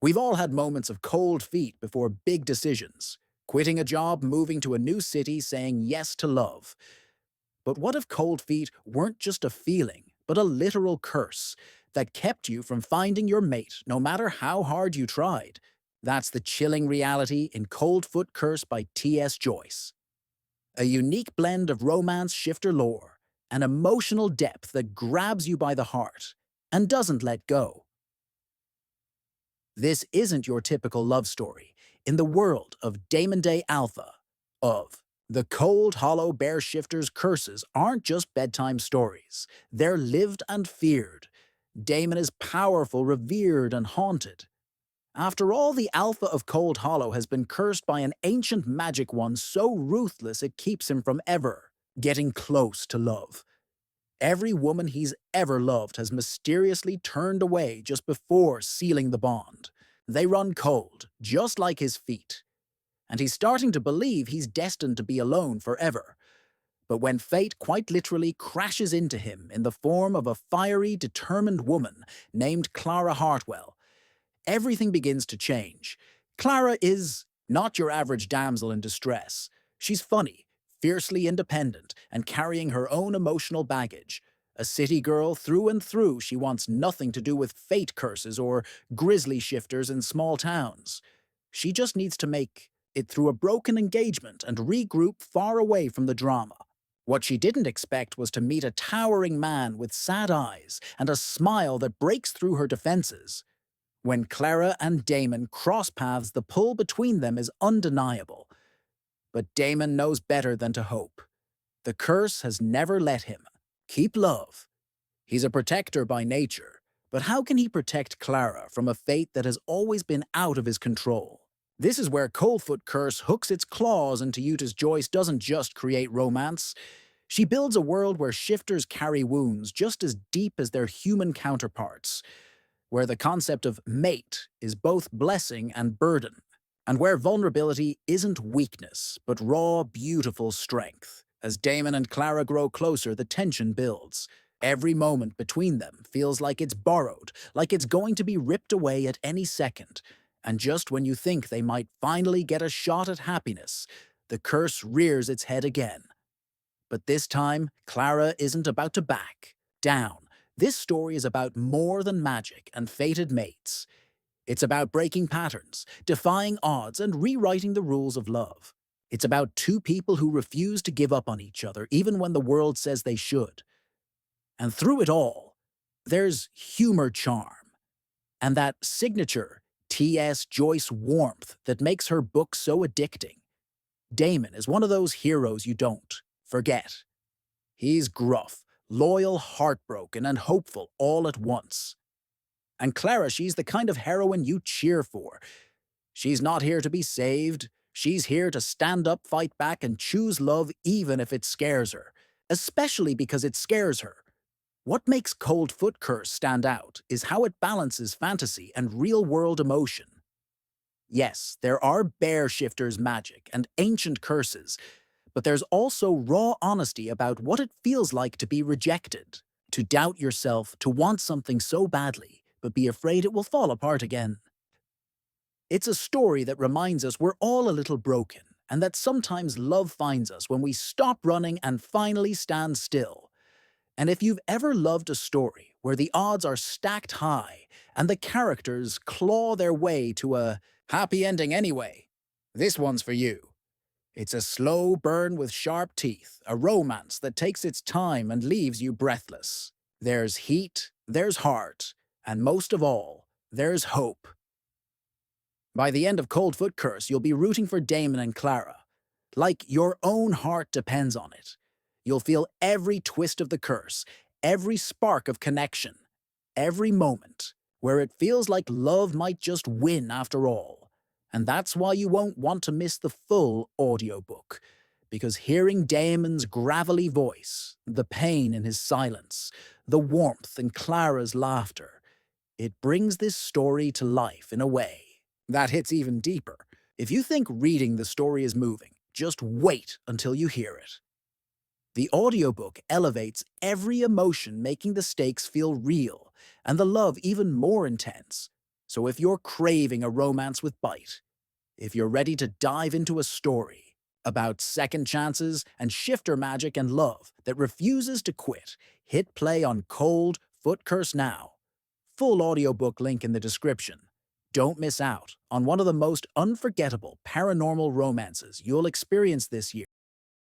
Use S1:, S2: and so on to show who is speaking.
S1: We've all had moments of cold feet before big decisions. Quitting a job, moving to a new city, saying yes to love. But what if cold feet weren't just a feeling, but a literal curse that kept you from finding your mate no matter how hard you tried? That's the chilling reality in Cold Foot Curse by T.S. Joyce. A unique blend of romance shifter lore, an emotional depth that grabs you by the heart and doesn't let go. This isn't your typical love story. In the world of Damon Daye Alpha, of the cold, hollow bear shifter's curses aren't just bedtime stories. They're lived and feared. Damon is powerful, revered, and haunted. After all, the Alpha of Cold Hollow has been cursed by an ancient magic one so ruthless it keeps him from ever getting close to love. Every woman he's ever loved has mysteriously turned away just before sealing the bond. They run cold, just like his feet. And he's starting to believe he's destined to be alone forever. But when fate quite literally crashes into him in the form of a fiery, determined woman named Clara Hartwell, everything begins to change. Clara is not your average damsel in distress. She's funny, fiercely independent, and carrying her own emotional baggage. A city girl through and through, she wants nothing to do with fate curses or grisly shifters in small towns. She just needs to make it through a broken engagement and regroup far away from the drama. What she didn't expect was to meet a towering man with sad eyes and a smile that breaks through her defenses. When Clara and Damon cross paths, the pull between them is undeniable. But Damon knows better than to hope. The curse has never let him keep love. He's a protector by nature, but how can he protect Clara from a fate that has always been out of his control? This is where Coldfoot Curse hooks its claws into you, as Joyce doesn't just create romance. She builds a world where shifters carry wounds just as deep as their human counterparts, where the concept of mate is both blessing and burden, and where vulnerability isn't weakness, but raw, beautiful strength. As Damon and Clara grow closer, the tension builds. Every moment between them feels like it's borrowed, like it's going to be ripped away at any second. And just when you think they might finally get a shot at happiness, the curse rears its head again. But this time, Clara isn't about to back down. This story is about more than magic and fated mates. It's about breaking patterns, defying odds, and rewriting the rules of love. It's about two people who refuse to give up on each other, even when the world says they should. And through it all, there's humor charm, and that signature T.S. Joyce warmth that makes her book so addicting. Damon is one of those heroes you don't forget. He's gruff, loyal, heartbroken, and hopeful all at once. And Clara, she's the kind of heroine you cheer for. She's not here to be saved. She's here to stand up, fight back, and choose love even if it scares her, especially because it scares her. What makes Cold Foot Curse stand out is how it balances fantasy and real-world emotion. Yes, there are bear shifters magic and ancient curses, but there's also raw honesty about what it feels like to be rejected, to doubt yourself, to want something so badly, but be afraid it will fall apart again. It's a story that reminds us we're all a little broken, and that sometimes love finds us when we stop running and finally stand still. And if you've ever loved a story where the odds are stacked high and the characters claw their way to a happy ending anyway, this one's for you. It's a slow burn with sharp teeth, a romance that takes its time and leaves you breathless. There's heat, there's heart, and most of all, there's hope. By the end of Cold Foot Curse, you'll be rooting for Damon and Clara. Like your own heart depends on it. You'll feel every twist of the curse, every spark of connection, every moment where it feels like love might just win after all. And that's why you won't want to miss the full audiobook, because hearing Damon's gravelly voice, the pain in his silence, the warmth in Clara's laughter, it brings this story to life in a way that hits even deeper. If you think reading the story is moving, just wait until you hear it. The audiobook elevates every emotion, making the stakes feel real and the love even more intense. So if you're craving a romance with bite, if you're ready to dive into a story about second chances and shifter magic and love that refuses to quit, hit play on Cold Foot Curse now. Full audiobook link in the description. Don't miss out on one of the most unforgettable paranormal romances you'll experience this year.